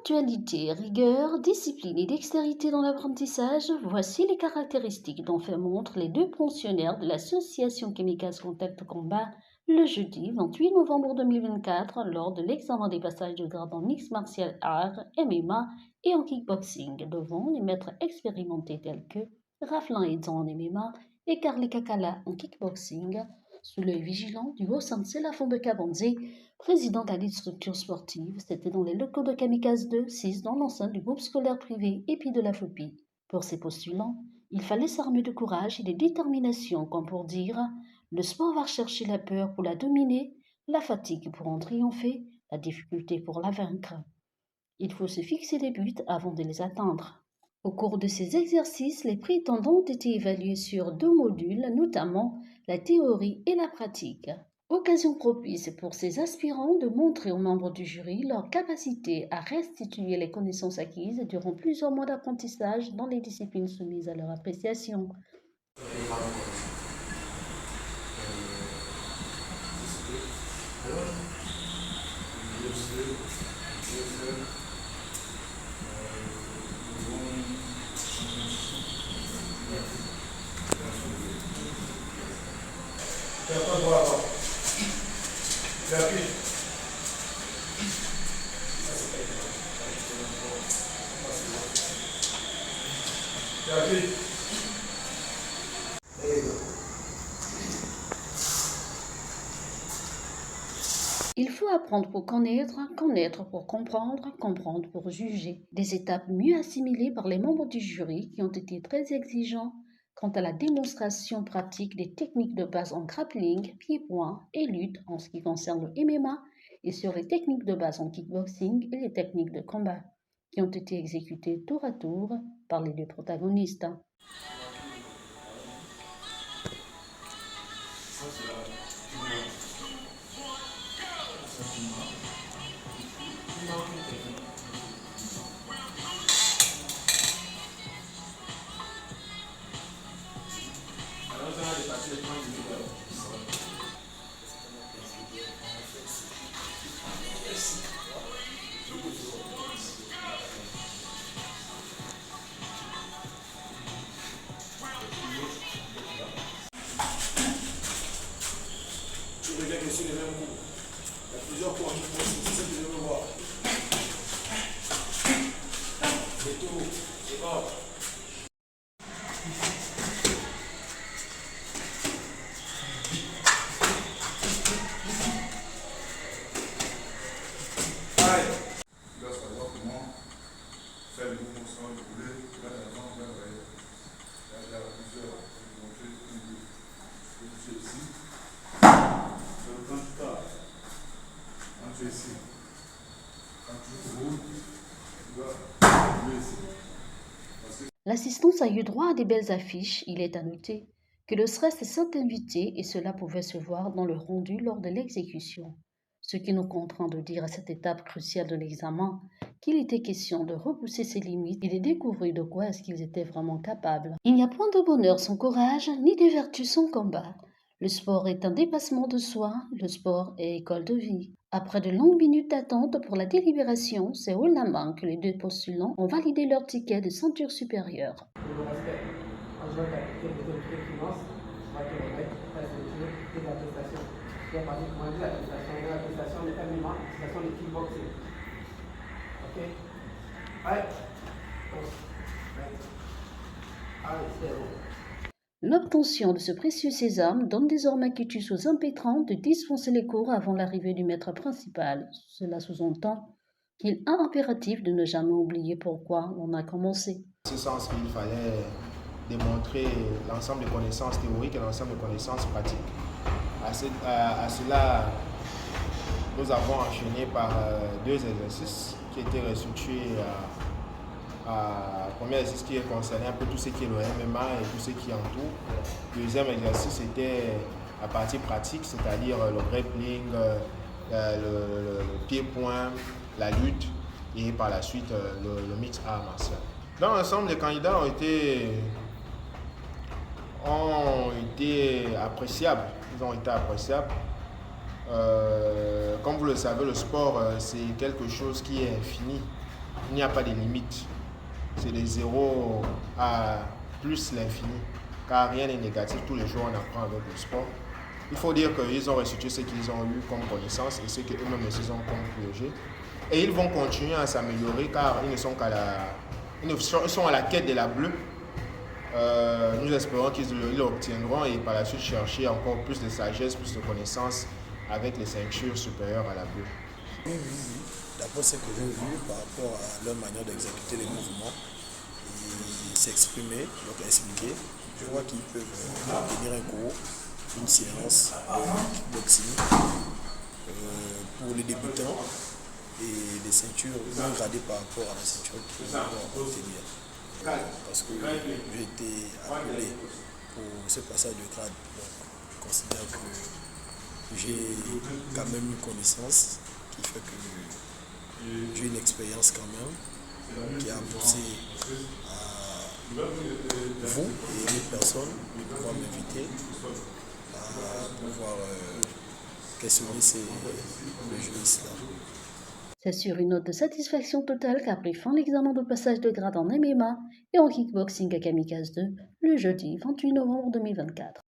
Ponctualité, rigueur, discipline et dextérité dans l'apprentissage, voici les caractéristiques dont fait montre les deux pensionnaires de l'association Kamikaze Contact Combat le jeudi 28 novembre 2024 lors de l'examen des passages de grade en mixed martial arts, MMA et en kickboxing devant les maîtres expérimentés tels que Raflin Edson en MMA et Carly Kakala en kickboxing, sous l'œil vigilant du haut sensei Lafombe Kabanze, président de la structure sportive. C'était dans les locaux de Kamikaze 2, 6 dans l'enceinte du groupe scolaire privé Épi de la Flopie. Pour ces postulants, il fallait s'armer de courage et de détermination, comme pour dire le sport va chercher la peur pour la dominer, la fatigue pour en triompher, la difficulté pour la vaincre. Il faut se fixer des buts avant de les atteindre. Au cours de ces exercices, les prétendants ont été évalués sur 2 modules, notamment la théorie et la pratique. Occasion propice pour ces aspirants de montrer aux membres du jury leur capacité à restituer les connaissances acquises durant plusieurs mois d'apprentissage dans les disciplines soumises à leur appréciation. Il faut apprendre pour connaître, connaître pour comprendre, comprendre pour juger. Des étapes mieux assimilées par les membres du jury qui ont été très exigeants quant à la démonstration pratique des techniques de base en grappling, pied-point et lutte en ce qui concerne le MMA et sur les techniques de base en kickboxing et les techniques de combat qui ont été exécutées tour à tour par les deux protagonistes. Sur les mêmes coups. Il y a plusieurs points qui font c'est ce que je veux voir. C'est tout, c'est bon. Allez. Il doit savoir comment faire le mouvement sans le rouler. Là, maintenant, là, il y a plusieurs. Je vais vous montrer une toucher ici. Quand tu tapes, quand tu es ici, quand tu roules, tu dois rouler ici. L'assistance a eu droit à des belles affiches. Il est à noter que le stress s'est invité et cela pouvait se voir dans le rendu lors de l'exécution. Ce qui nous contraint de dire à cette étape cruciale de l'examen qu'il était question de repousser ses limites et de découvrir de quoi est-ce qu'ils étaient vraiment capables. Il n'y a point de bonheur sans courage, ni de vertu sans combat. Le sport est un dépassement de soi, le sport est école de vie. Après de longues minutes d'attente pour la délibération, c'est haut la main que les deux postulants ont validé leur ticket de ceinture supérieure. Le respect. En jouant avec des autorités qui financent, va te remettre ta ceinture et la prestation. Tu vas parler comment dire la prestation de MMA, la prestation de kickboxing. Ok? Allez. Allez, c'est bon. L'obtention de ce précieux sésame donne désormais quitus aux impétrants de dispenser les cours avant l'arrivée du maître principal. Cela sous-entend qu'il est impératif de ne jamais oublier pourquoi on a commencé. En ce sens qu'il fallait démontrer l'ensemble des connaissances théoriques et l'ensemble des connaissances pratiques. À cela, nous avons enchaîné par 2 exercices qui étaient restitués premier exercice qui concernait un peu tout ce qui est le MMA et tout ce qui entoure. Le deuxième exercice était la partie pratique, c'est-à-dire le grappling, le pied-point, la lutte et par la suite le mix art martial. Dans l'ensemble, les candidats ont été appréciables. Ils ont été appréciables. Comme vous le savez, le sport, c'est quelque chose qui est infini. Il n'y a pas de limite. C'est de 0 à plus l'infini. Car rien n'est négatif. Tous les jours, on apprend avec le sport. Il faut dire qu'ils ont restitué ce qu'ils ont eu comme connaissance et ce qu'eux-mêmes ils ont comme projet. Et ils vont continuer à s'améliorer car ils sont à la quête de la bleue. Nous espérons qu'ils l'obtiendront et par la suite chercher encore plus de sagesse, plus de connaissances avec les ceintures supérieures à la bleue. Oui. D'après ce que j'ai vu par rapport à leur manière d'exécuter les mouvements et s'exprimer, donc expliquer, je vois qu'ils peuvent tenir un cours, une séance de kickboxing pour les débutants et les ceintures non gradées par rapport à la ceinture qu'ils vont obtenir. Parce que j'ai été appelé pour ce passage de grade. Donc, je considère que j'ai quand même une connaissance qui fait que j'ai une expérience quand même qui a poussé à vous et les personnes de pouvoir m'inviter à pouvoir questionner le juristes-là. C'est sur une note de satisfaction totale qu'a pris fin l'examen de passage de grade en MMA et en kickboxing à Kamikaze 2 le jeudi 28 novembre 2024.